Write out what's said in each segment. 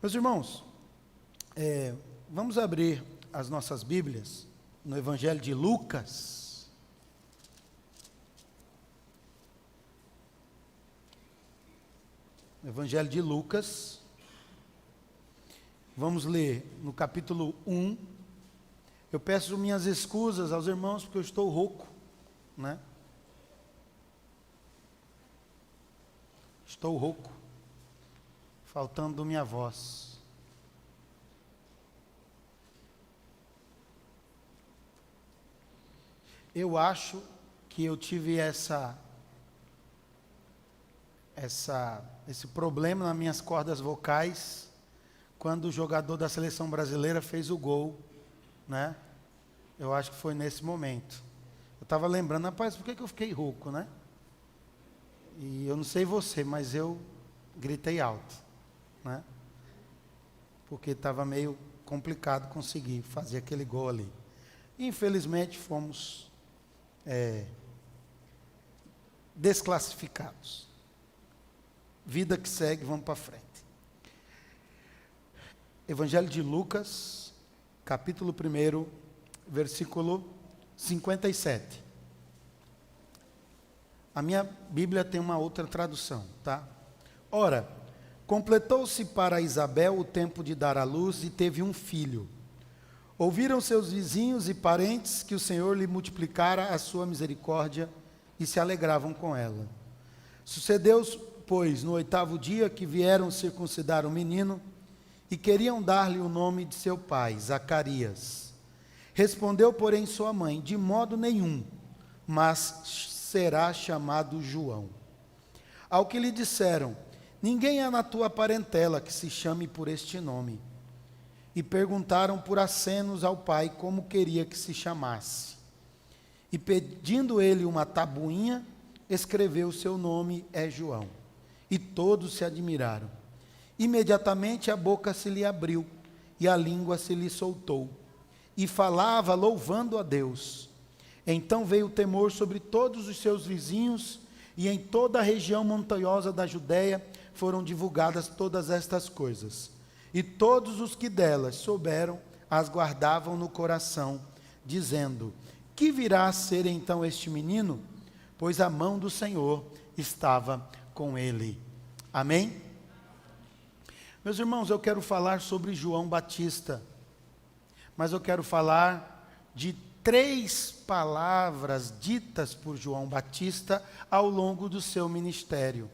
Meus irmãos, vamos abrir as nossas Bíblias no Evangelho de Lucas. Evangelho de Lucas. Vamos ler no capítulo 1. Eu peço minhas escusas aos irmãos porque eu estou rouco, né? Estou rouco, faltando minha voz. Eu acho que eu tive esse problema nas minhas cordas vocais quando o jogador da seleção brasileira fez o gol, né? Eu acho que foi nesse momento. Eu estava lembrando, rapaz, por que eu fiquei rouco, né? E eu não sei você, mas eu gritei alto, né? Porque estava meio complicado conseguir fazer aquele gol ali. Infelizmente fomos desclassificados. Vida que segue, vamos para frente. Evangelho de Lucas, capítulo 1, versículo 57. A minha Bíblia tem uma outra tradução, tá? Ora, completou-se para Isabel o tempo de dar à luz e teve um filho. Ouviram seus vizinhos e parentes que o Senhor lhe multiplicara a sua misericórdia e se alegravam com ela. Sucedeu, pois, no 8º dia que vieram circuncidar o menino e queriam dar-lhe o nome de seu pai, Zacarias. Respondeu, porém, sua mãe, de modo nenhum, mas será chamado João. Ao que lhe disseram, ninguém há na tua parentela que se chame por este nome. E perguntaram por acenos ao pai como queria que se chamasse. E pedindo ele uma tabuinha, escreveu seu nome é João. E todos se admiraram. Imediatamente a boca se lhe abriu e a língua se lhe soltou. E falava louvando a Deus. Então veio o temor sobre todos os seus vizinhos, e em toda a região montanhosa da Judéia foram divulgadas todas estas coisas. E todos os que delas souberam, as guardavam no coração, dizendo, que virá a ser então este menino? Pois a mão do Senhor estava com ele. Amém? Meus irmãos, eu quero falar sobre João Batista, mas eu quero falar de 3 palavras ditas por João Batista ao longo do seu ministério.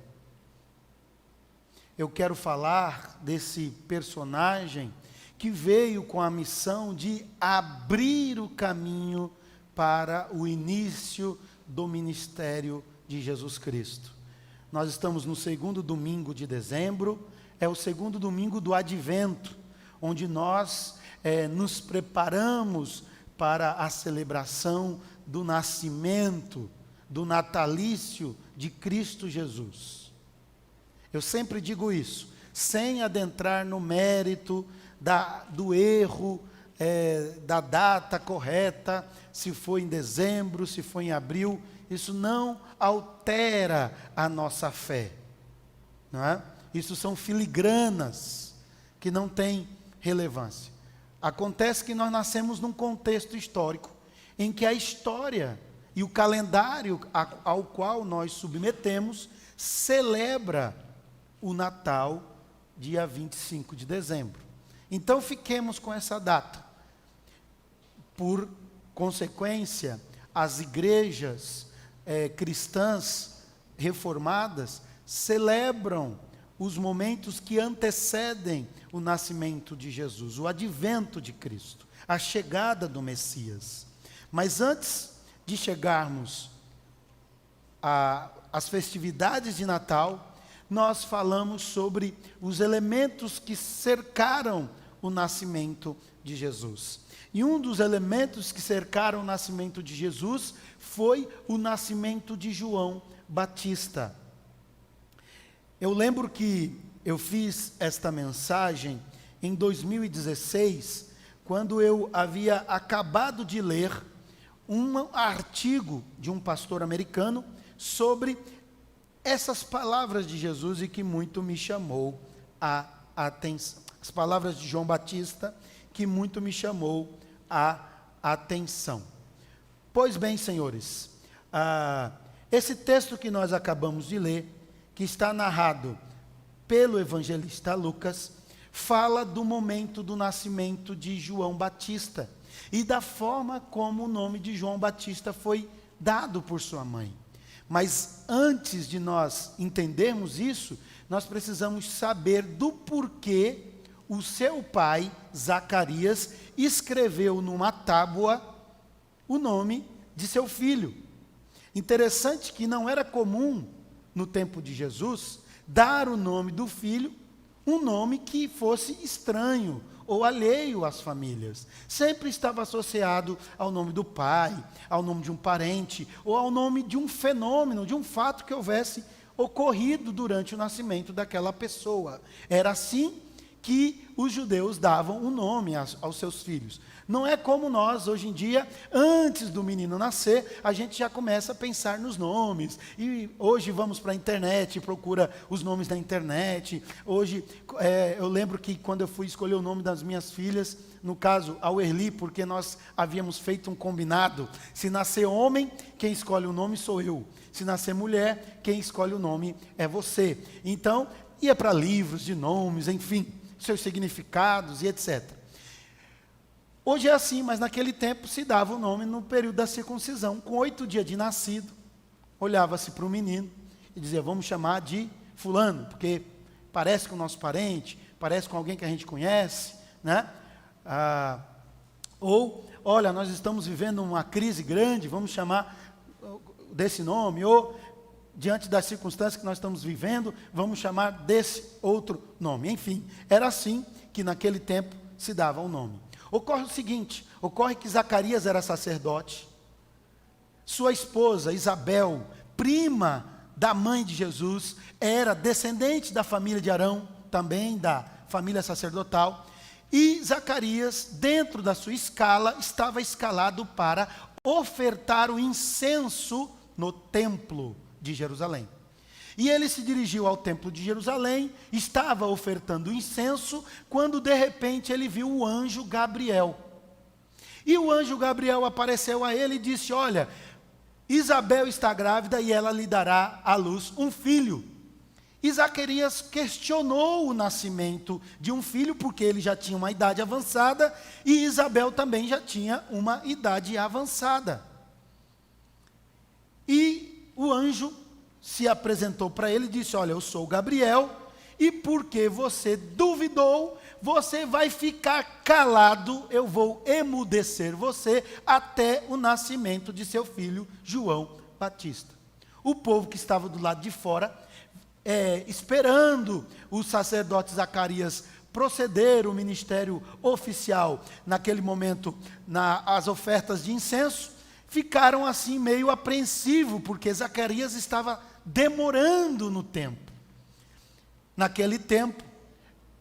Eu quero falar desse personagem que veio com a missão de abrir o caminho para o início do ministério de Jesus Cristo. Nós estamos no 2º domingo de dezembro, é o 2º domingo do Advento, onde nós nos preparamos para a celebração do nascimento, do natalício de Cristo Jesus. Eu sempre digo isso, sem adentrar no mérito do erro, da data correta, se foi em dezembro, se foi em abril, isso não altera a nossa fé, não é? Isso são filigranas que não têm relevância. Acontece que nós nascemos num contexto histórico, em que a história e o calendário ao qual nós submetemos, celebra o Natal, dia 25 de dezembro. Então fiquemos com essa data. Por consequência, as igrejas cristãs reformadas celebram os momentos que antecedem o nascimento de Jesus, o advento de Cristo, a chegada do Messias. Mas antes de chegarmos às festividades de Natal, nós falamos sobre os elementos que cercaram o nascimento de Jesus. E um dos elementos que cercaram o nascimento de Jesus foi o nascimento de João Batista. Eu lembro que eu fiz esta mensagem em 2016, quando eu havia acabado de ler um artigo de um pastor americano sobre essas palavras de Jesus e que muito me chamou a as palavras de João Batista, que muito me chamou a atenção. Pois bem, senhores, esse texto que nós acabamos de ler, que está narrado pelo evangelista Lucas, fala do momento do nascimento de João Batista e da forma como o nome de João Batista foi dado por sua mãe. Mas antes de nós entendermos isso, nós precisamos saber do porquê o seu pai, Zacarias, escreveu numa tábua o nome de seu filho. Interessante que não era comum, no tempo de Jesus, dar o nome do filho, um nome que fosse estranho ou alheio às famílias. Sempre estava associado ao nome do pai, ao nome de um parente, ou ao nome de um fenômeno, de um fato que houvesse ocorrido durante o nascimento daquela pessoa. Era assim que os judeus davam o nome aos seus filhos. Não é como nós, hoje em dia, antes do menino nascer, a gente já começa a pensar nos nomes. E hoje vamos para a internet, procura os nomes da internet. Hoje, eu lembro que quando eu fui escolher o nome das minhas filhas, no caso, a Werli, porque nós havíamos feito um combinado. Se nascer homem, quem escolhe o nome sou eu. Se nascer mulher, quem escolhe o nome é você. Então, ia para livros de nomes, enfim, seus significados e etc. Hoje é assim, mas naquele tempo se dava o nome no período da circuncisão. Com 8 dias de nascido, olhava-se para o menino e dizia, vamos chamar de fulano, porque parece com o nosso parente, parece com alguém que a gente conhece, né? Ou, olha, nós estamos vivendo uma crise grande, vamos chamar desse nome, ou, diante das circunstâncias que nós estamos vivendo, vamos chamar desse outro nome. Enfim, era assim que naquele tempo se dava o nome. Ocorre o seguinte, ocorre que Zacarias era sacerdote, sua esposa Isabel, prima da mãe de Jesus, era descendente da família de Arão, também da família sacerdotal, e Zacarias, dentro da sua escala, estava escalado para ofertar o incenso no templo de Jerusalém. E ele se dirigiu ao templo de Jerusalém, estava ofertando incenso, quando de repente ele viu o anjo Gabriel. E o anjo Gabriel apareceu a ele e disse, olha, Isabel está grávida e ela lhe dará à luz um filho. E Zacarias questionou o nascimento de um filho, porque ele já tinha uma idade avançada, e Isabel também já tinha uma idade avançada. E o anjo se apresentou para ele e disse, olha, eu sou Gabriel, e porque você duvidou, você vai ficar calado, eu vou emudecer você até o nascimento de seu filho, João Batista. O povo que estava do lado de fora, esperando o sacerdote Zacarias proceder o ministério oficial, naquele momento, as ofertas de incenso, ficaram assim meio apreensivos, porque Zacarias estava demorando no tempo. Naquele tempo,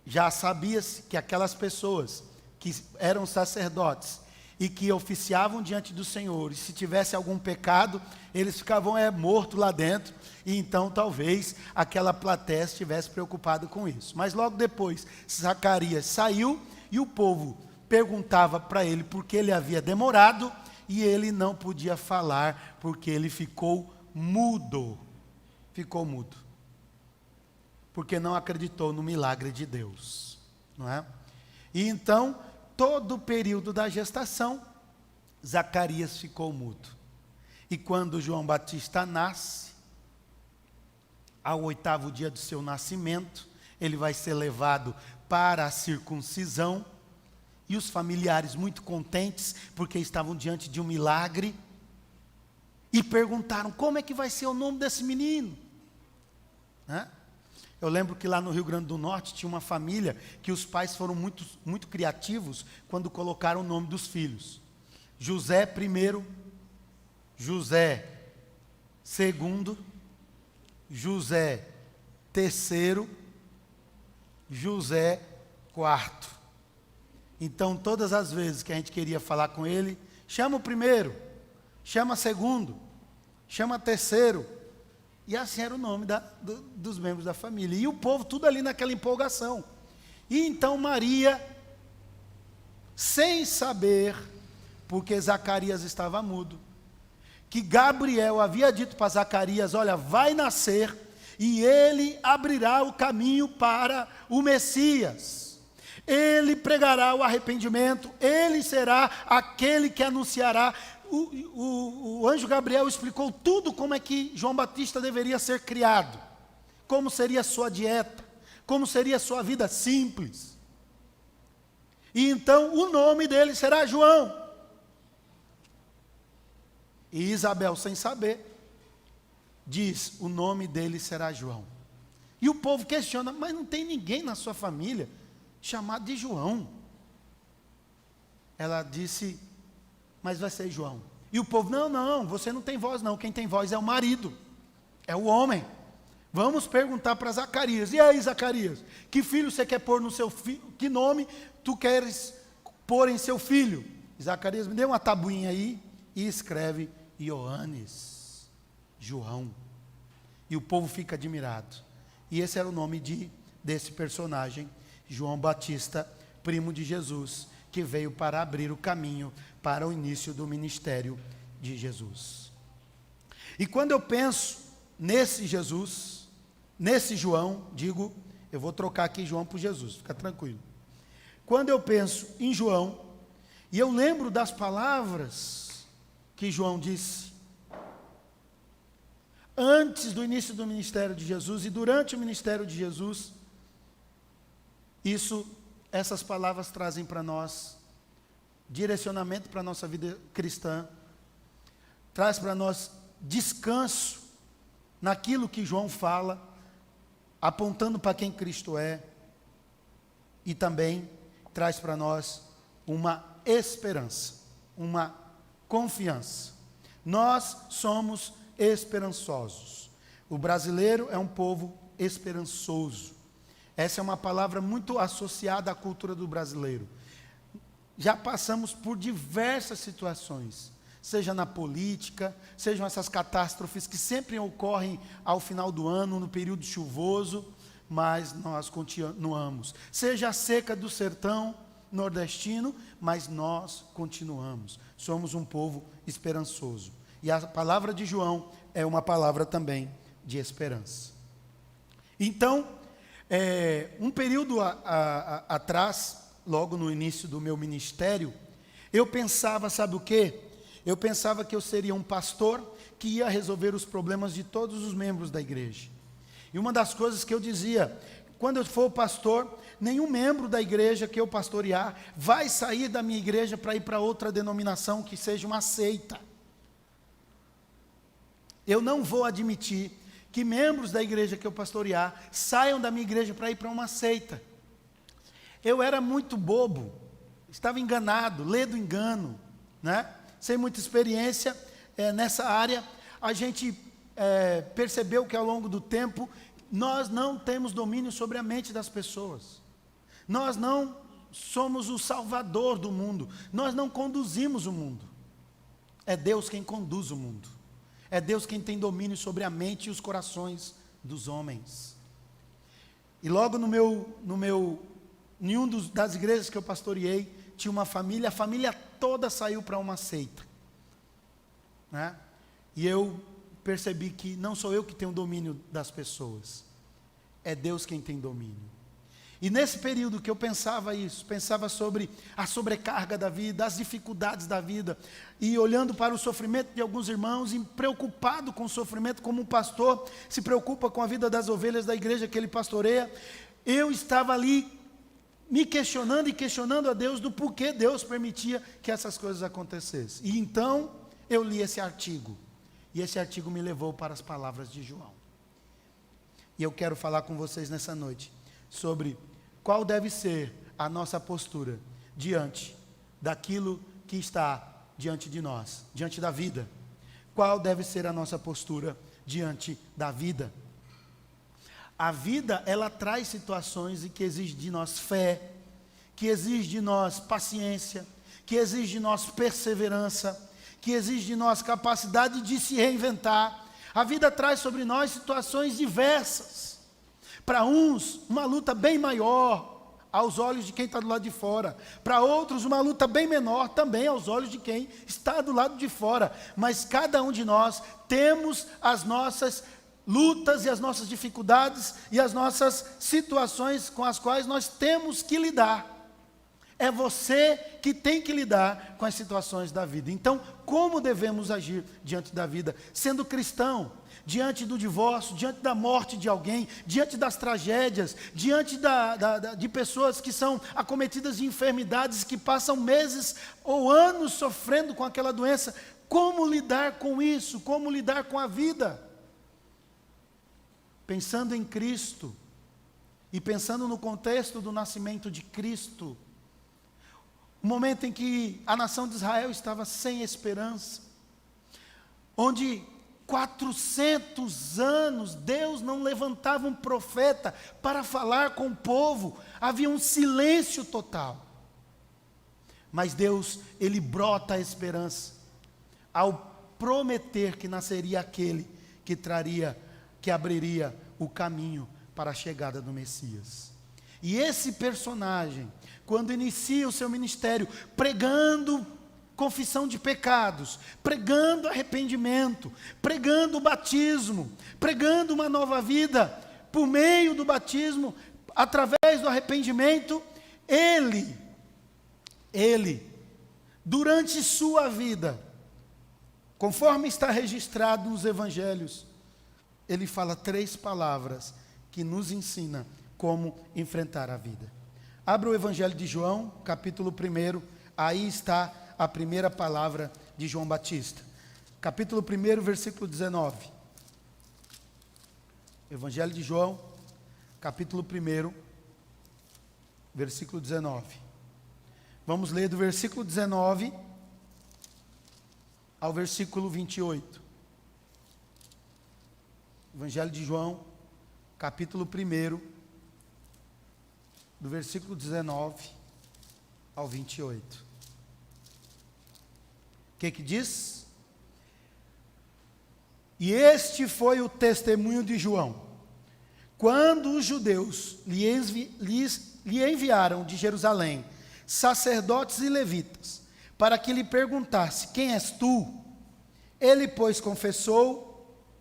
já sabia-se que aquelas pessoas que eram sacerdotes e que oficiavam diante do Senhor, e se tivesse algum pecado, eles ficavam mortos lá dentro, e então talvez aquela plateia estivesse preocupado com isso. Mas logo depois, Zacarias saiu, e o povo perguntava para ele por que ele havia demorado, e ele não podia falar, porque ele ficou mudo. Ficou mudo. Porque não acreditou no milagre de Deus. Não é? E então, todo o período da gestação, Zacarias ficou mudo. E quando João Batista nasce, ao 8º dia do seu nascimento, ele vai ser levado para a circuncisão, e os familiares muito contentes, porque estavam diante de um milagre, e perguntaram, como é que vai ser o nome desse menino? Né? Eu lembro que lá no Rio Grande do Norte, tinha uma família, que os pais foram muito, muito criativos, quando colocaram o nome dos filhos. José primeiro, José segundo, José terceiro, José quarto. Então, todas as vezes que a gente queria falar com ele, chama o primeiro, chama segundo, chama terceiro. E assim era o nome dos membros da família. E o povo tudo ali naquela empolgação. E então Maria, sem saber, porque Zacarias estava mudo, que Gabriel havia dito para Zacarias: olha, vai nascer e ele abrirá o caminho para o Messias. Ele pregará o arrependimento, ele será aquele que anunciará. O anjo Gabriel explicou tudo como é que João Batista deveria ser criado, como seria a sua dieta, como seria a sua vida simples. E então o nome dele será João. E Isabel, sem saber, diz: o nome dele será João. E o povo questiona: mas não tem ninguém na sua família chamado de João? Ela disse: mas vai ser João. E o povo: não, você não tem voz não, quem tem voz é o marido, é o homem. Vamos perguntar para Zacarias: e aí, Zacarias, que filho você quer pôr no seu filho? Que nome tu queres pôr em seu filho? Zacarias: me dê uma tabuinha aí e escreve Ioannes, João. E o povo fica admirado. E esse era o nome desse personagem, João Batista, primo de Jesus, que veio para abrir o caminho para o início do ministério de Jesus. E quando eu penso nesse Jesus, nesse João, eu vou trocar aqui João por Jesus, fica tranquilo. Quando eu penso em João, e eu lembro das palavras que João disse antes do início do ministério de Jesus e durante o ministério de Jesus, essas palavras trazem para nós direcionamento para a nossa vida cristã, traz para nós descanso naquilo que João fala, apontando para quem Cristo é, e também traz para nós uma esperança, uma confiança. Nós somos esperançosos. O brasileiro é um povo esperançoso. Essa é uma palavra muito associada à cultura do brasileiro. Já passamos por diversas situações, seja na política, sejam essas catástrofes que sempre ocorrem ao final do ano, no período chuvoso, mas nós continuamos. Seja a seca do sertão nordestino, mas nós continuamos. Somos um povo esperançoso. E a palavra de João é uma palavra também de esperança. Então, um período atrás, logo no início do meu ministério, eu pensava, sabe o quê? Eu pensava que eu seria um pastor que ia resolver os problemas de todos os membros da igreja. E uma das coisas que eu dizia: quando eu for pastor, nenhum membro da igreja que eu pastorear vai sair da minha igreja para ir para outra denominação que seja uma seita. Eu não vou admitir que membros da igreja que eu pastorear saiam da minha igreja para ir para uma seita. Eu era muito bobo, estava enganado, ledo engano, né? Sem muita experiência nessa área. A gente percebeu que ao longo do tempo nós não temos domínio sobre a mente das pessoas. Nós não somos o salvador do mundo. Nós não conduzimos o mundo. É Deus quem conduz o mundo. É Deus quem tem domínio sobre a mente e os corações dos homens. E logo em uma das igrejas que eu pastoreei, tinha uma família, a família toda saiu para uma seita, né? E eu percebi que não sou eu que tenho domínio das pessoas, é Deus quem tem domínio. E nesse período que eu pensava isso, pensava sobre a sobrecarga da vida, as dificuldades da vida, e olhando para o sofrimento de alguns irmãos, e preocupado com o sofrimento, como um pastor se preocupa com a vida das ovelhas da igreja que ele pastoreia, eu estava ali me questionando e questionando a Deus do porquê Deus permitia que essas coisas acontecessem. E então eu li esse artigo, e esse artigo me levou para as palavras de João. E eu quero falar com vocês nessa noite sobre qual deve ser a nossa postura diante daquilo que está diante de nós, diante da vida. Qual deve ser a nossa postura diante da vida? A vida, ela traz situações que exigem de nós fé, que exigem de nós paciência, que exigem de nós perseverança, que exigem de nós capacidade de se reinventar. A vida traz sobre nós situações diversas. Para uns, uma luta bem maior, aos olhos de quem está do lado de fora. Para outros, uma luta bem menor também aos olhos de quem está do lado de fora. Mas cada um de nós temos as nossas lutas e as nossas dificuldades e as nossas situações com as quais nós temos que lidar. É você que tem que lidar com as situações da vida. Então, como devemos agir diante da vida? Sendo cristão, diante do divórcio, diante da morte de alguém, diante das tragédias, diante de pessoas que são acometidas de enfermidades, que passam meses ou anos sofrendo com aquela doença. Como lidar com isso? Como lidar com a vida? Pensando em Cristo e pensando no contexto do nascimento de Cristo, o momento em que a nação de Israel estava sem esperança, onde 400 anos Deus não levantava um profeta para falar com o povo, havia um silêncio total. Mas Deus, Ele brota a esperança, ao prometer que nasceria aquele que abriria o caminho para a chegada do Messias. E esse personagem, quando inicia o seu ministério, pregando confissão de pecados, pregando arrependimento, pregando o batismo, pregando uma nova vida, por meio do batismo, através do arrependimento, ele, durante sua vida, conforme está registrado nos evangelhos, ele fala 3 palavras que nos ensina como enfrentar a vida. Abra o Evangelho de João, capítulo 1, aí está a primeira palavra de João Batista. Capítulo 1, versículo 19. Evangelho de João, capítulo 1, versículo 19. Vamos ler do versículo 19 ao versículo 28. Evangelho de João, capítulo 1, do versículo 19 ao 28. O que diz? E este foi o testemunho de João, quando os judeus lhe enviaram de Jerusalém sacerdotes e levitas, para que lhe perguntasse: quem és tu? Ele, pois, confessou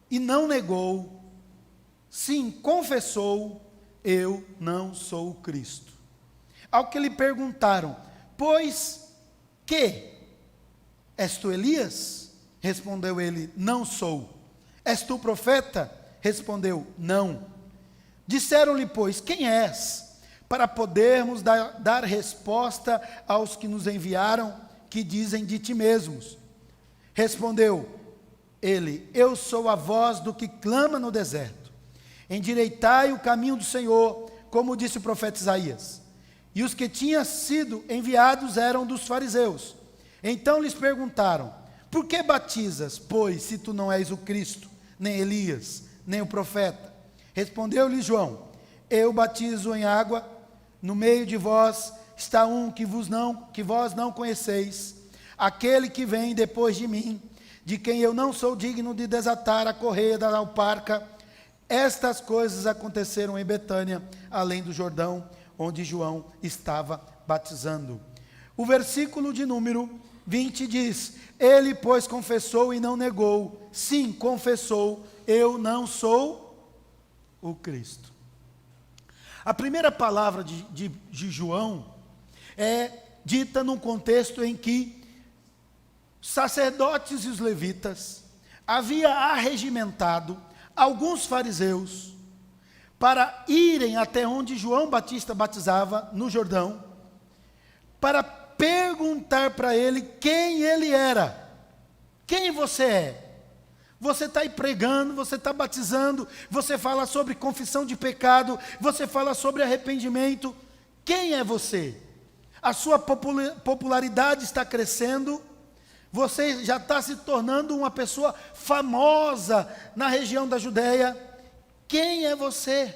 e não negou. Sim, confessou: eu não sou o Cristo. Ao que lhe perguntaram: pois que? És tu Elias? Respondeu ele: não sou. És tu profeta? Respondeu: não. Disseram-lhe, pois, quem és? Para podermos dar resposta aos que nos enviaram, que dizem de ti mesmos. Respondeu ele: eu sou a voz do que clama no deserto. Endireitai o caminho do Senhor, como disse o profeta Isaías. E os que tinham sido enviados eram dos fariseus. Então lhes perguntaram: por que batizas, pois, se tu não és o Cristo, nem Elias, nem o profeta? Respondeu-lhe João: eu batizo em água, no meio de vós está um que vós não conheceis, aquele que vem depois de mim, de quem eu não sou digno de desatar a correia da alparca. Estas coisas aconteceram em Betânia, além do Jordão, onde João estava batizando. O versículo de número 20 diz: ele, pois, confessou e não negou. Sim, confessou: eu não sou o Cristo. A primeira palavra de João é dita num contexto em que sacerdotes e os levitas havia arregimentado alguns fariseus para irem até onde João Batista batizava, no Jordão, para perguntar para ele quem ele era. Quem você é? Você está aí pregando, você está batizando, você fala sobre confissão de pecado, você fala sobre arrependimento. Quem é você? A sua popularidade está crescendo, você já está se tornando uma pessoa famosa na região da Judéia. Quem é você?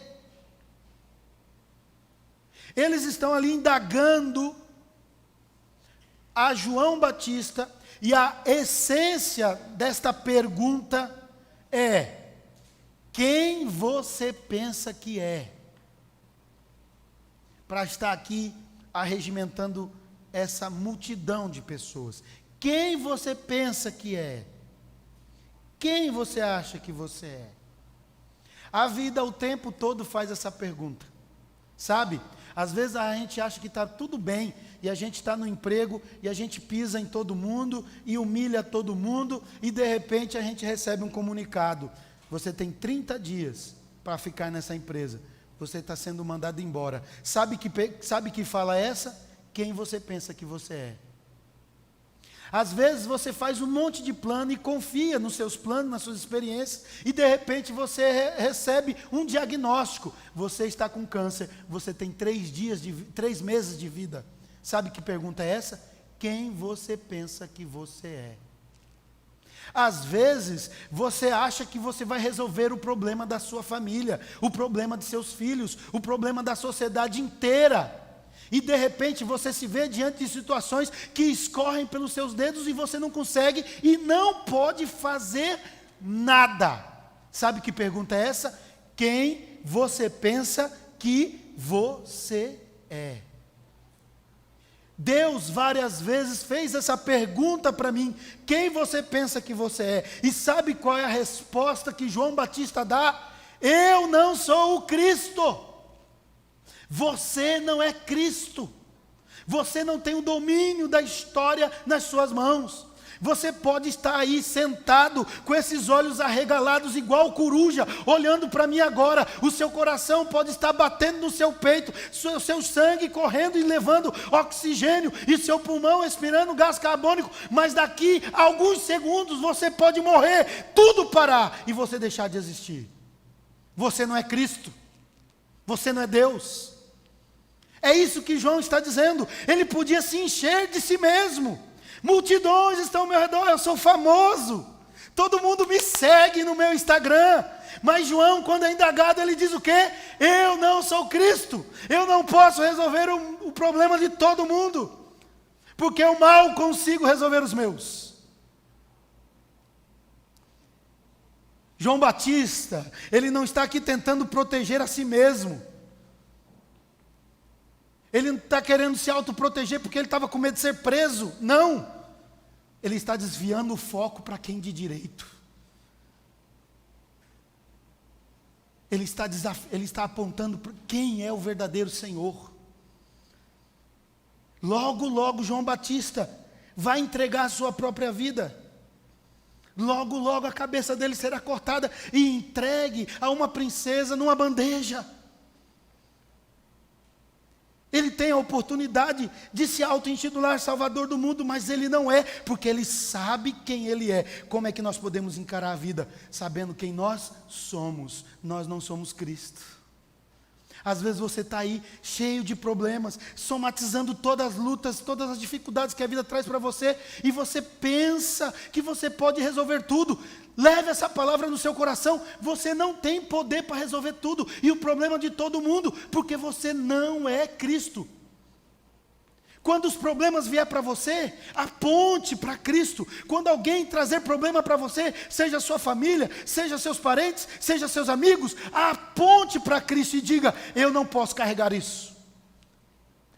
Eles estão ali indagando a João Batista, e a essência desta pergunta é: quem você pensa que é? para estar aqui arregimentando essa multidão de pessoas. Quem você pensa que é? Quem você acha que você é? A vida o tempo todo faz essa pergunta, sabe? Às vezes a gente acha que está tudo bem, e a gente está no emprego, e a gente pisa em todo mundo, e humilha todo mundo, e de repente a gente recebe um comunicado: você tem 30 dias para ficar nessa empresa, você está sendo mandado embora. Sabe que fala essa? Quem você pensa que você é? Às vezes você faz um monte de plano e confia nos seus planos, nas suas experiências, e de repente você recebe um diagnóstico: você está com câncer, você tem 3 meses de vida. Sabe que pergunta é essa? Quem você pensa que você é? Às vezes você acha que você vai resolver o problema da sua família, o problema de seus filhos, o problema da sociedade inteira. E de repente você se vê diante de situações que escorrem pelos seus dedos e você não consegue e não pode fazer nada. Sabe que pergunta é essa? Quem você pensa que você é? Deus várias vezes fez essa pergunta para mim: quem você pensa que você é? E sabe qual é a resposta que João Batista dá? Eu não sou o Cristo. Você não é Cristo. Você não tem o domínio da história nas suas mãos. Você pode estar aí sentado com esses olhos arregalados igual coruja, olhando para mim agora. O seu coração pode estar batendo no seu peito, seu sangue correndo e levando oxigênio, e seu pulmão expirando gás carbônico. Mas daqui a alguns segundos você pode morrer, tudo parar e você deixar de existir. Você não é Cristo. Você não é Deus. É isso que João está dizendo. Ele podia se encher de si mesmo. Multidões estão ao meu redor, eu sou famoso, todo mundo me segue no meu Instagram. Mas João, quando é indagado, ele diz o quê? Eu não sou Cristo. Eu não posso resolver o problema de todo mundo, porque eu mal consigo resolver os meus. João Batista, ele não está aqui tentando proteger a si mesmo. Ele não está querendo se autoproteger porque ele estava com medo de ser preso. Não. Ele está desviando o foco para quem de direito. Ele está apontando para quem é o verdadeiro Senhor. Logo, logo João Batista vai entregar a sua própria vida. Logo, logo a cabeça dele será cortada e entregue a uma princesa numa bandeja. Ele tem a oportunidade de se auto-intitular Salvador do mundo, mas ele não é, porque ele sabe quem ele é. Como é que nós podemos encarar a vida? Sabendo quem nós somos. Nós não somos Cristo. Às vezes você está aí cheio de problemas, somatizando todas as lutas, todas as dificuldades que a vida traz para você, e você pensa que você pode resolver tudo. Leve essa palavra no seu coração: você não tem poder para resolver tudo, e o problema de todo mundo, porque você não é Cristo. Quando os problemas vier para você, aponte para Cristo. Quando alguém trazer problema para você, seja sua família, seja seus parentes, seja seus amigos, aponte para Cristo e diga: eu não posso carregar isso.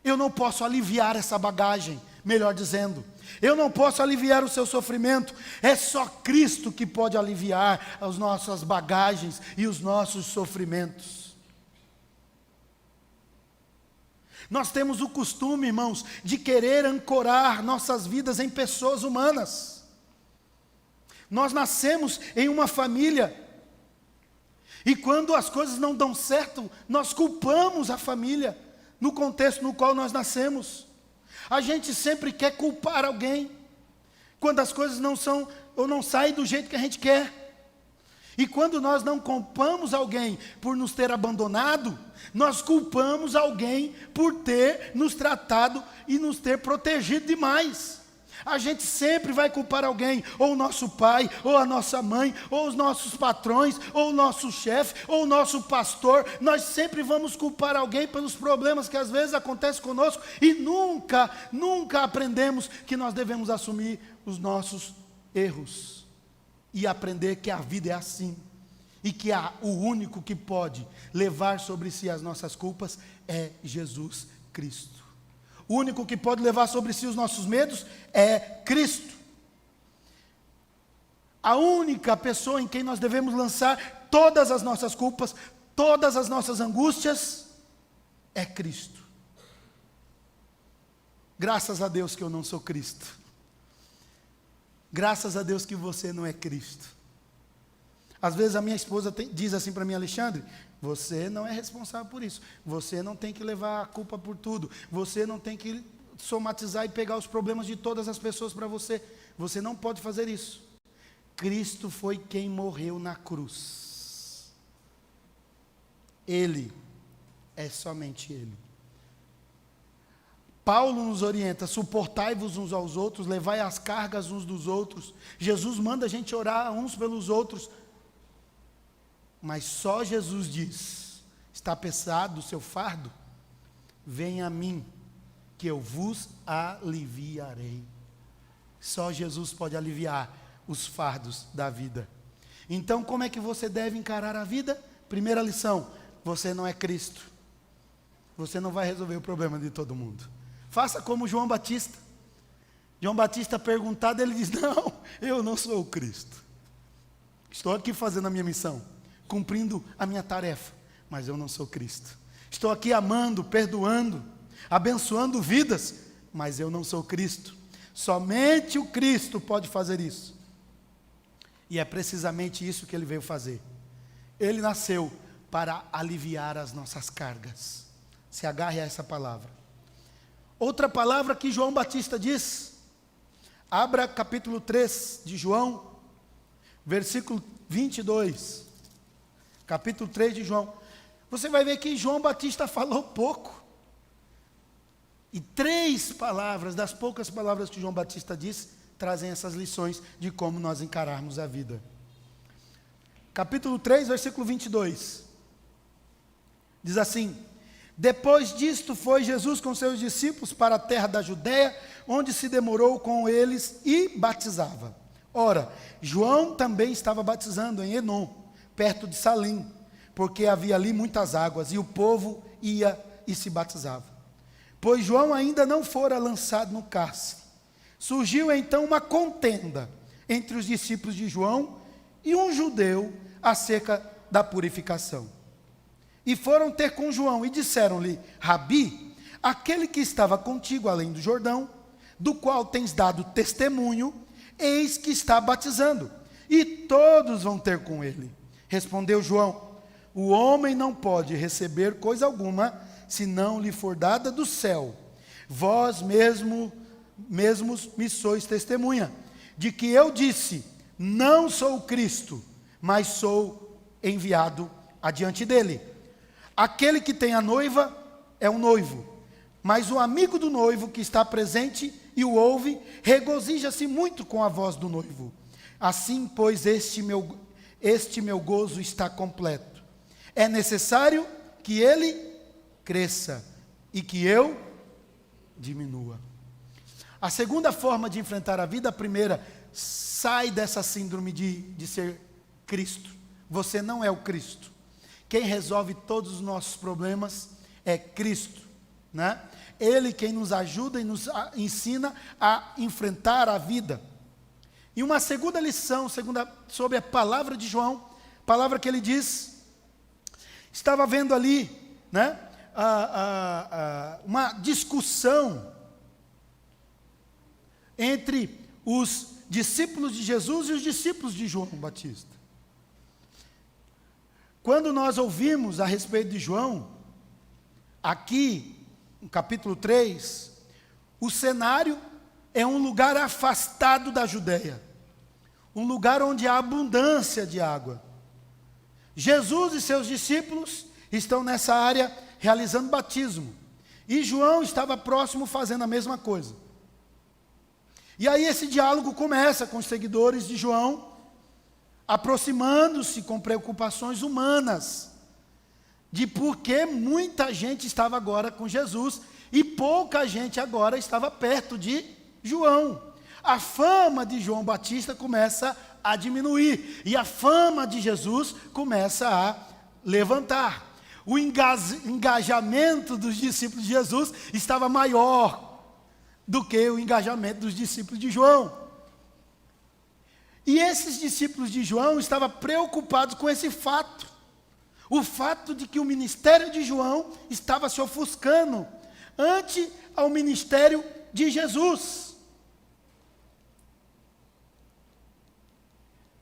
Eu não posso aliviar essa bagagem, melhor dizendo. Eu não posso aliviar o seu sofrimento. É só Cristo que pode aliviar as nossas bagagens e os nossos sofrimentos. Nós temos o costume, irmãos, de querer ancorar nossas vidas em pessoas humanas. Nós nascemos em uma família, e quando as coisas não dão certo, nós culpamos a família, no contexto no qual nós nascemos. A gente sempre quer culpar alguém, quando as coisas não são, ou não saem do jeito que a gente quer. E quando nós não culpamos alguém por nos ter abandonado, nós culpamos alguém por ter nos tratado e nos ter protegido demais. A gente sempre vai culpar alguém, ou o nosso pai, ou a nossa mãe, ou os nossos patrões, ou o nosso chefe, ou o nosso pastor. Nós sempre vamos culpar alguém pelos problemas que às vezes acontecem conosco, e nunca aprendemos que nós devemos assumir os nossos erros e aprender que a vida é assim. e que o único que pode levar sobre si as nossas culpas é Jesus Cristo. O único que pode levar sobre si os nossos medos é Cristo. A única pessoa em quem nós devemos lançar todas as nossas culpas, todas as nossas angústias, é Cristo. Graças a Deus que eu não sou Cristo. Graças a Deus que você não é Cristo. Às vezes a minha esposa diz assim para mim: Alexandre, você não é responsável por isso. Você não tem que levar a culpa por tudo. Você não tem que somatizar e pegar os problemas de todas as pessoas para você. Você não pode fazer isso. Cristo foi quem morreu na cruz. Ele, é somente Ele. Paulo nos orienta: suportai-vos uns aos outros, levai as cargas uns dos outros. Jesus manda a gente orar uns pelos outros. Mas só Jesus diz: está pesado o seu fardo? Venha a mim, que eu vos aliviarei. Só Jesus pode aliviar os fardos da vida. Então, como é que você deve encarar a vida? Primeira lição: você não é Cristo. Você não vai resolver o problema de todo mundo. Faça como João Batista. João Batista perguntado, ele diz: não, eu não sou o Cristo. Estou aqui fazendo a minha missão, cumprindo a minha tarefa, mas eu não sou Cristo. Estou aqui amando, perdoando, abençoando vidas, mas eu não sou Cristo. Somente o Cristo pode fazer isso. E é precisamente isso que Ele veio fazer. Ele nasceu para aliviar as nossas cargas. Se agarre a essa palavra. Outra palavra que João Batista diz, abra capítulo 3 de João, versículo 22. Capítulo 3 de João. Você vai ver que João Batista falou pouco. E 3 palavras, das poucas palavras que João Batista disse, trazem essas lições de como nós encararmos a vida. Capítulo 3, versículo 22. Diz assim: depois disto foi Jesus com seus discípulos para a terra da Judéia, onde se demorou com eles e batizava. Ora, João também estava batizando em Enom, perto de Salim, porque havia ali muitas águas, e o povo ia e se batizava. Pois João ainda não fora lançado no cárcere. Surgiu então uma contenda entre os discípulos de João e um judeu acerca da purificação. E foram ter com João e disseram-lhe: Rabi, aquele que estava contigo além do Jordão, do qual tens dado testemunho, eis que está batizando, e todos vão ter com ele. Respondeu João: o homem não pode receber coisa alguma, se não lhe for dada do céu. Vós mesmos me sois testemunha, de que eu disse: não sou o Cristo, mas sou enviado adiante dele. Aquele que tem a noiva é o noivo, mas o amigo do noivo que está presente e o ouve, regozija-se muito com a voz do noivo. Assim, pois, este meu gozo está completo. É necessário que ele cresça e que eu diminua. A segunda forma de enfrentar a vida, a primeira, sai dessa síndrome de ser Cristo. Você não é o Cristo. Quem resolve todos os nossos problemas é Cristo, né? Ele quem nos ajuda e nos ensina a enfrentar a vida. E uma segunda lição, sobre a palavra de João, palavra que ele diz, estava vendo ali, né, uma discussão entre os discípulos de Jesus e os discípulos de João Batista. Quando nós ouvimos a respeito de João, aqui, no capítulo 3, o cenário é um lugar afastado da Judéia, um lugar onde há abundância de água. Jesus e seus discípulos estão nessa área realizando batismo, e João estava próximo fazendo a mesma coisa. E aí esse diálogo começa com os seguidores de João, aproximando-se com preocupações humanas, de por que muita gente estava agora com Jesus, e pouca gente agora estava perto de João. A fama de João Batista começa a diminuir. E a fama de Jesus começa a levantar. O engajamento dos discípulos de Jesus estava maior do que o engajamento dos discípulos de João. E esses discípulos de João estavam preocupados com esse fato. O fato de que o ministério de João estava se ofuscando ante ao ministério de Jesus.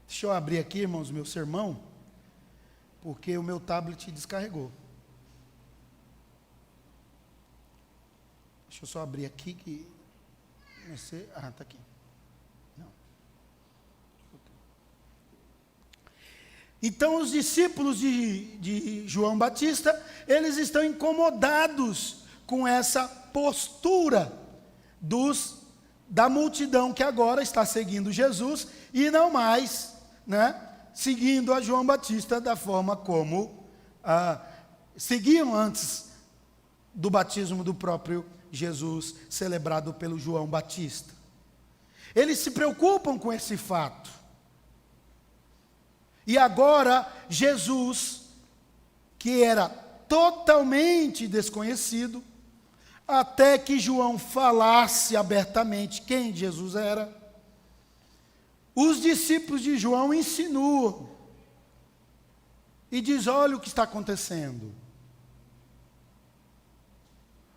Deixa eu abrir aqui, irmãos, meu sermão, porque o meu tablet descarregou. Deixa eu só abrir aqui que... está aqui. Não. Então os discípulos de João Batista, eles estão incomodados com essa postura da multidão que agora está seguindo Jesus e não mais, seguindo a João Batista da forma como seguiam antes do batismo do próprio Jesus, celebrado pelo João Batista. Eles se preocupam com esse fato. E agora, Jesus, que era totalmente desconhecido, até que João falasse abertamente quem Jesus era, os discípulos de João insinuam e diz: olha o que está acontecendo.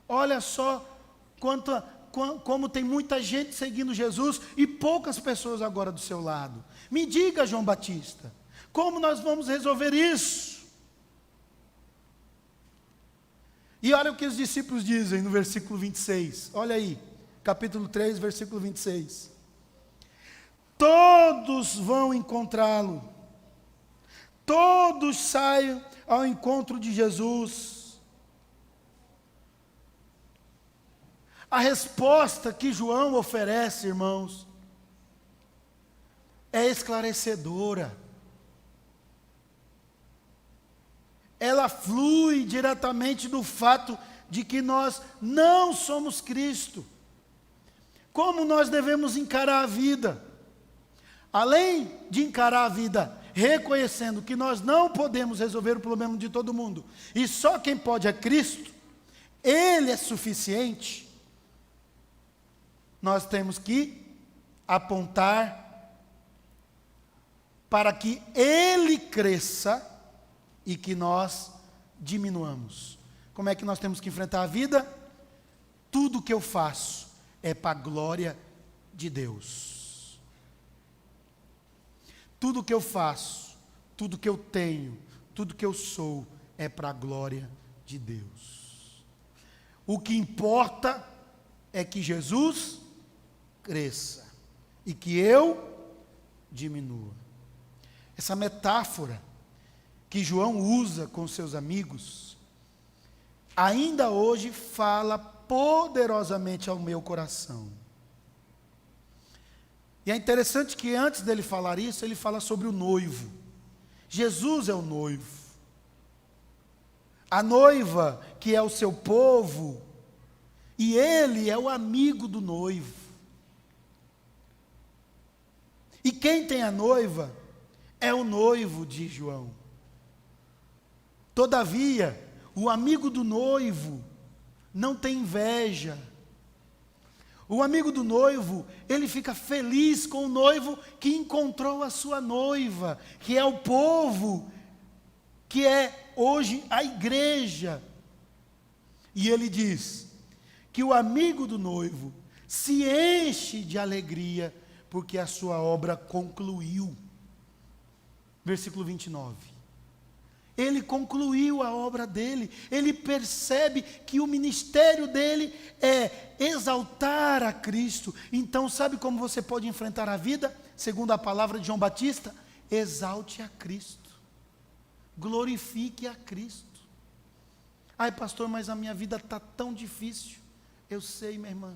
Olha só como tem muita gente seguindo Jesus e poucas pessoas agora do seu lado. Me diga, João Batista, como nós vamos resolver isso? E olha o que os discípulos dizem no versículo 26. Olha aí, capítulo 3, versículo 26. Todos vão encontrá-lo. Todos saem ao encontro de Jesus. A resposta que João oferece, irmãos, é esclarecedora. Ela flui diretamente do fato de que nós não somos Cristo. Como nós devemos encarar a vida? Além de encarar a vida reconhecendo que nós não podemos resolver o problema de todo mundo, e só quem pode é Cristo, Ele é suficiente, nós temos que apontar para que Ele cresça e que nós diminuamos. Como é que nós temos que enfrentar a vida? Tudo que eu faço é para a glória de Deus. Tudo que eu faço, tudo que eu tenho, tudo que eu sou é para a glória de Deus. O que importa é que Jesus cresça e que eu diminua. Essa metáfora que João usa com seus amigos, ainda hoje fala poderosamente ao meu coração. E é interessante que antes dele falar isso, ele fala sobre o noivo. Jesus é o noivo. A noiva, que é o seu povo, e ele é o amigo do noivo. E quem tem a noiva é o noivo de João. Todavia, o amigo do noivo não tem inveja. O amigo do noivo, ele fica feliz com o noivo que encontrou a sua noiva, que é o povo, que é hoje a igreja. E ele diz que o amigo do noivo se enche de alegria porque a sua obra concluiu. Versículo 29. Ele concluiu a obra dele, ele percebe que o ministério dele é exaltar a Cristo. Então, sabe como você pode enfrentar a vida? Segundo a palavra de João Batista, exalte a Cristo, glorifique a Cristo. Ai, pastor, mas a minha vida está tão difícil. Eu sei, minha irmã,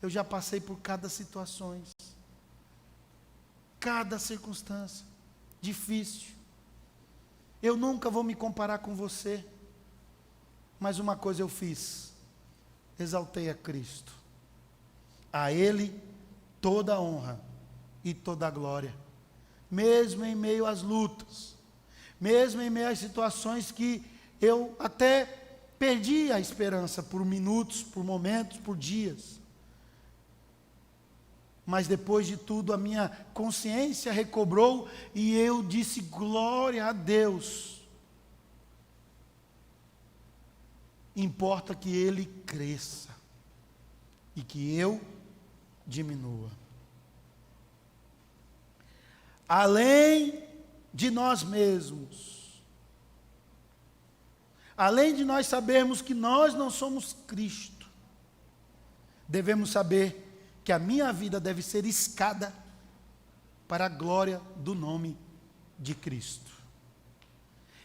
eu já passei por cada situação, cada circunstância difícil. Eu nunca vou me comparar com você, mas uma coisa eu fiz: exaltei a Cristo. A Ele toda a honra e toda a glória. Mesmo em meio às lutas, mesmo em meio às situações que eu até perdi a esperança por minutos, por momentos, por dias. Mas depois de tudo, a minha consciência recobrou e eu disse: glória a Deus. Importa que Ele cresça e que eu diminua. Além de nós mesmos, além de nós sabermos que nós não somos Cristo, devemos saber que a minha vida deve ser escada para a glória do nome de Cristo.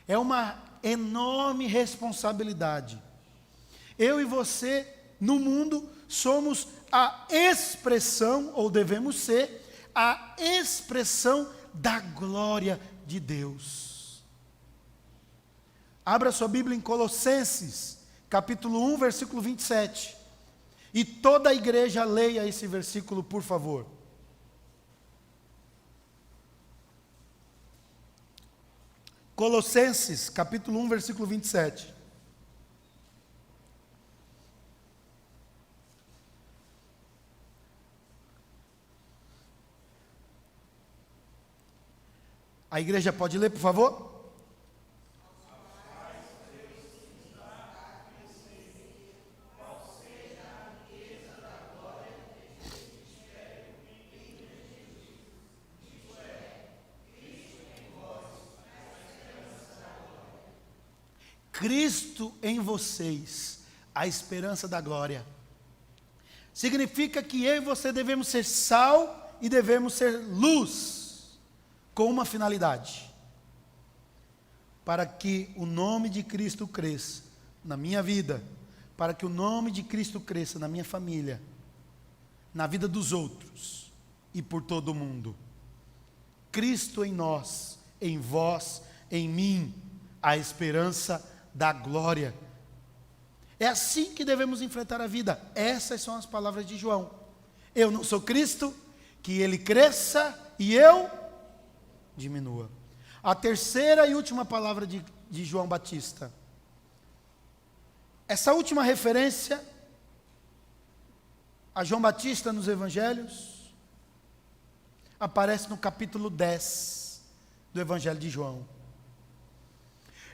É uma enorme responsabilidade. Eu e você, no mundo, somos a expressão, ou devemos ser, a expressão da glória de Deus. Abra sua Bíblia em Colossenses, capítulo 1, versículo 27. E toda a igreja leia esse versículo, por favor. Colossenses, capítulo 1, versículo 27. A igreja pode ler, por favor? Cristo em vocês, a esperança da glória. Significa que eu e você devemos ser sal e devemos ser luz, com uma finalidade: para que o nome de Cristo cresça na minha vida, para que o nome de Cristo cresça na minha família, na vida dos outros e por todo o mundo. Cristo em nós, em vós, em mim, a esperança da glória. É assim que devemos enfrentar a vida. Essas são as palavras de João. Eu não sou Cristo, que Ele cresça e eu diminua. A terceira e última palavra de João Batista. Essa última referência a João Batista nos Evangelhos aparece no capítulo 10 do Evangelho de João.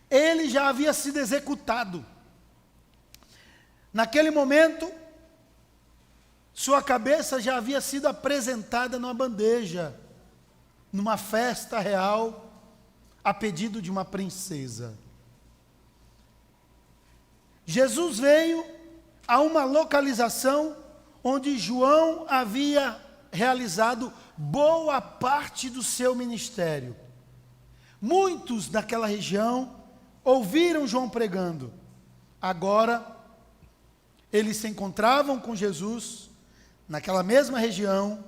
Ele já havia sido executado. Naquele momento, sua cabeça já havia sido apresentada numa bandeja, numa festa real, a pedido de uma princesa. Jesus veio a uma localização onde João havia realizado boa parte do seu ministério. Muitos daquela região ouviram João pregando. Agora, eles se encontravam com Jesus naquela mesma região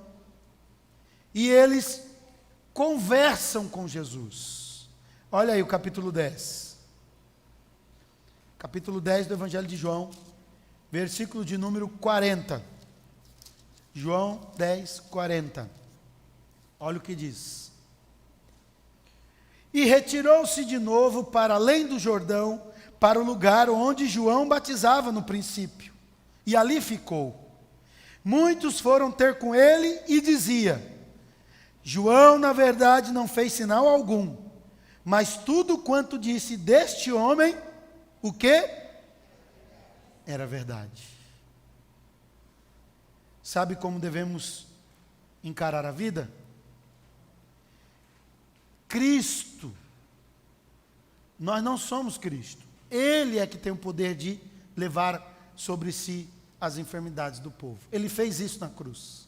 e eles conversam com Jesus. Olha aí o capítulo 10. Capítulo 10 do Evangelho de João, versículo de número 40. João 10, 40. Olha o que diz. E retirou-se de novo para além do Jordão, para o lugar onde João batizava no princípio. E ali ficou. Muitos foram ter com ele e dizia: João, na verdade, não fez sinal algum, mas tudo quanto disse deste homem, o quê? Era verdade. Sabe como devemos encarar a vida? Cristo. Nós não somos Cristo. Ele é que tem o poder de levar sobre si as enfermidades do povo. Ele fez isso na cruz.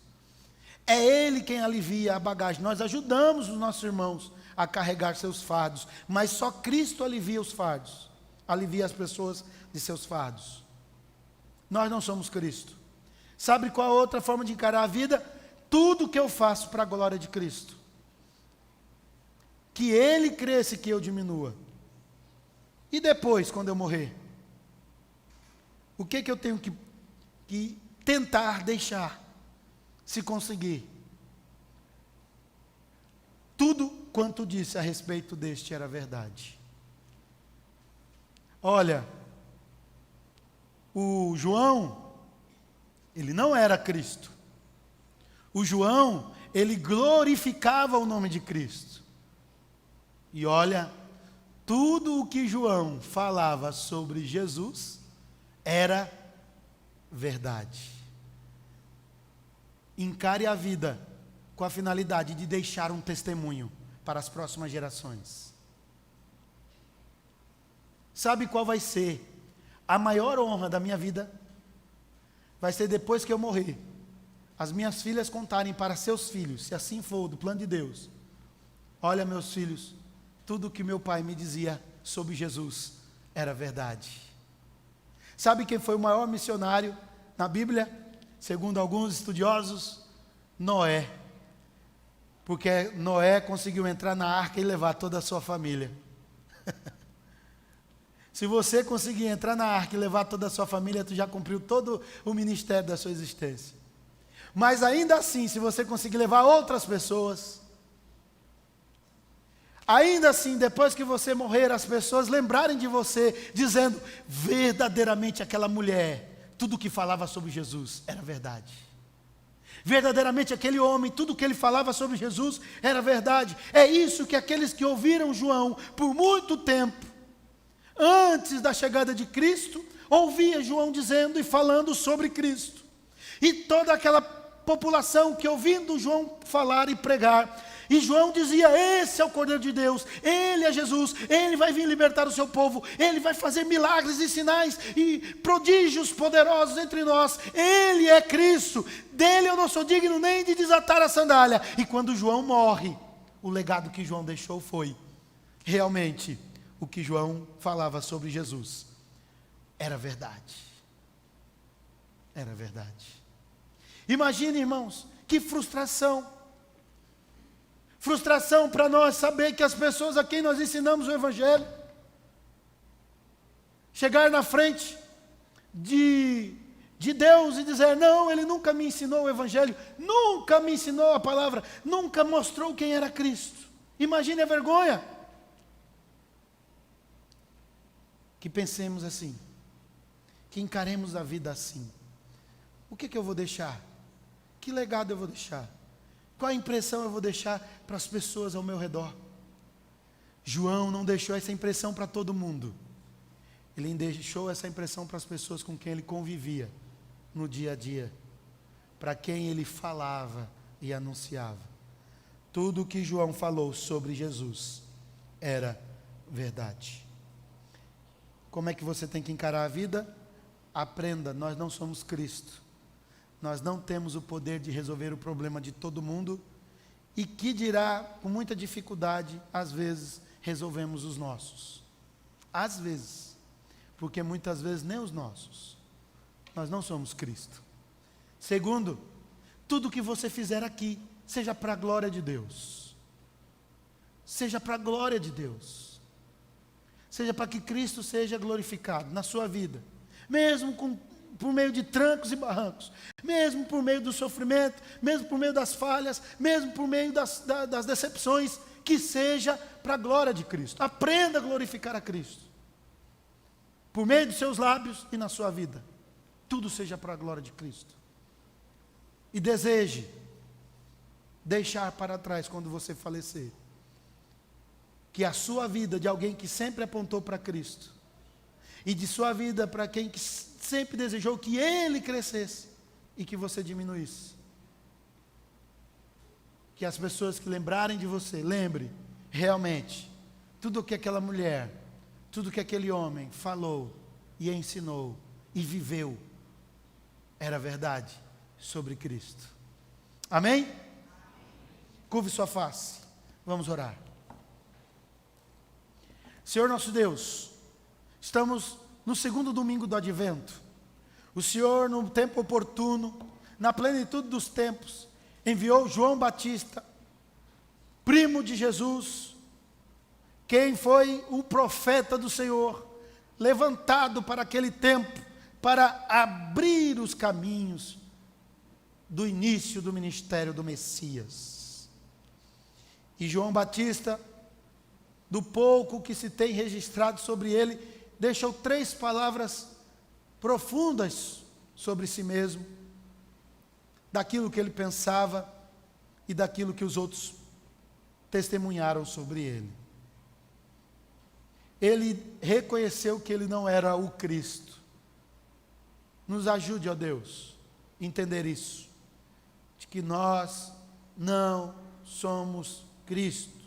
É Ele quem alivia a bagagem. Nós ajudamos os nossos irmãos a carregar seus fardos, mas só Cristo alivia os fardos, alivia as pessoas de seus fardos. Nós não somos Cristo. Sabe qual a outra forma de encarar a vida? Tudo que eu faço para a glória de Cristo. Que Ele cresça e que eu diminua. E depois, quando eu morrer? O que eu tenho que tentar deixar, se conseguir? tudo quanto disse a respeito deste era verdade. Olha, o João, ele não era Cristo. O João, ele glorificava o nome de Cristo. E olha, tudo o que João falava sobre Jesus era verdade. Encare a vida com a finalidade de deixar um testemunho para as próximas gerações. Sabe qual vai ser a maior honra da minha vida? Vai ser depois que eu morrer, as minhas filhas contarem para seus filhos, se assim for do plano de Deus: olha, meus filhos, tudo que meu pai me dizia sobre Jesus era verdade. Sabe quem foi o maior missionário na Bíblia? Segundo alguns estudiosos, Noé. Porque Noé conseguiu entrar na arca e levar toda a sua família. Se você conseguir entrar na arca e levar toda a sua família, tu já cumpriu todo o ministério da sua existência. Mas ainda assim, se você conseguir levar outras pessoas, ainda assim, depois que você morrer, as pessoas lembrarem de você, dizendo: verdadeiramente aquela mulher, tudo que falava sobre Jesus era verdade. Verdadeiramente aquele homem, tudo que ele falava sobre Jesus era verdade. É isso que aqueles que ouviram João por muito tempo, antes da chegada de Cristo, ouvia João dizendo e falando sobre Cristo. E toda aquela população que ouvindo João falar e pregar, e João dizia: esse é o Cordeiro de Deus, ele é Jesus, ele vai vir libertar o seu povo, ele vai fazer milagres e sinais e prodígios poderosos entre nós, ele é Cristo, dele eu não sou digno nem de desatar a sandália. E quando João morre, o legado que João deixou foi realmente o que João falava sobre Jesus era verdade. Era verdade. Imagine, irmãos, que frustração. Frustração para nós saber que as pessoas a quem nós ensinamos o Evangelho, chegar na frente de Deus e dizer: não, ele nunca me ensinou o Evangelho, nunca me ensinou a palavra, nunca mostrou quem era Cristo. Imagine a vergonha. Que pensemos assim, que encaremos a vida assim. O que eu vou deixar? Que legado eu vou deixar? Qual a impressão eu vou deixar para as pessoas ao meu redor? João não deixou essa impressão para todo mundo. Ele deixou essa impressão para as pessoas com quem ele convivia no dia a dia, para quem ele falava e anunciava. Tudo o que João falou sobre Jesus era verdade. Como é que você tem que encarar a vida? Aprenda, nós não somos Cristo. Nós não temos o poder de resolver o problema de todo mundo, e que dirá, com muita dificuldade, às vezes, resolvemos os nossos. Às vezes, porque muitas vezes nem os nossos. Nós não somos Cristo. Segundo, tudo que você fizer aqui, seja para a glória de Deus. Seja para a glória de Deus. Seja para que Cristo seja glorificado na sua vida. Mesmo por meio de trancos e barrancos, mesmo por meio do sofrimento, mesmo por meio das falhas, mesmo por meio das decepções, que seja para a glória de Cristo. Aprenda a glorificar a Cristo, por meio dos seus lábios e na sua vida, tudo seja para a glória de Cristo. E deseje deixar para trás, quando você falecer, que a sua vida, de alguém que sempre apontou para Cristo, e de sua vida para quem que sempre desejou que ele crescesse e que você diminuísse. Que as pessoas que lembrarem de você, lembre realmente tudo o que aquela mulher, tudo o que aquele homem falou e ensinou e viveu era verdade sobre Cristo. Amém? Curve sua face, vamos orar. Senhor nosso Deus, estamos no segundo domingo do Advento. O Senhor, no tempo oportuno, na plenitude dos tempos, enviou João Batista, primo de Jesus, quem foi o profeta do Senhor, levantado para aquele tempo, para abrir os caminhos do início do ministério do Messias. E João Batista, do pouco que se tem registrado sobre ele, deixou 3 palavras profundas sobre si mesmo, daquilo que ele pensava e daquilo que os outros testemunharam sobre ele. Ele reconheceu que ele não era o Cristo. Nos ajude, ó Deus, a entender isso, de que nós não somos Cristo,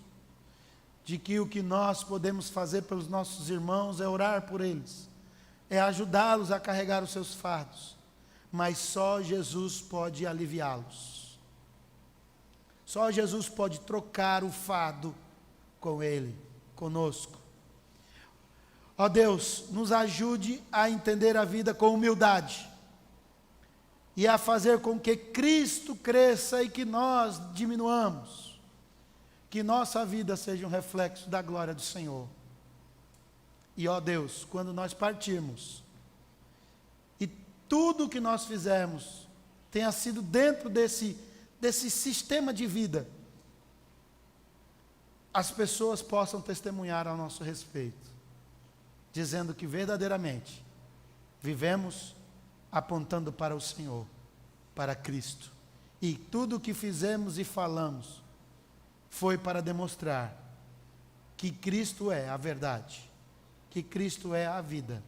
de que o que nós podemos fazer pelos nossos irmãos é orar por eles, é ajudá-los a carregar os seus fardos, mas só Jesus pode aliviá-los. Só Jesus pode trocar o fardo com ele, conosco. Ó Deus, nos ajude a entender a vida com humildade e a fazer com que Cristo cresça e que nós diminuamos, que nossa vida seja um reflexo da glória do Senhor. E ó Deus, quando nós partirmos e tudo que nós fizermos tenha sido dentro desse sistema de vida, as pessoas possam testemunhar a nosso respeito, dizendo que verdadeiramente vivemos apontando para o Senhor, para Cristo. E tudo o que fizemos e falamos foi para demonstrar que Cristo é a verdade, que Cristo é a vida,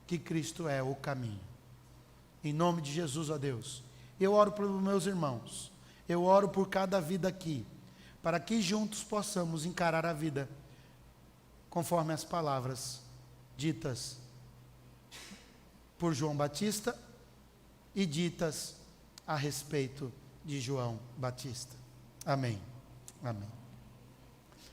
que Cristo é o caminho. Em nome de Jesus, ó Deus, eu oro pelos meus irmãos, eu oro por cada vida aqui, para que juntos possamos encarar a vida conforme as palavras ditas por João Batista e ditas a respeito de João Batista. Amém. Amém.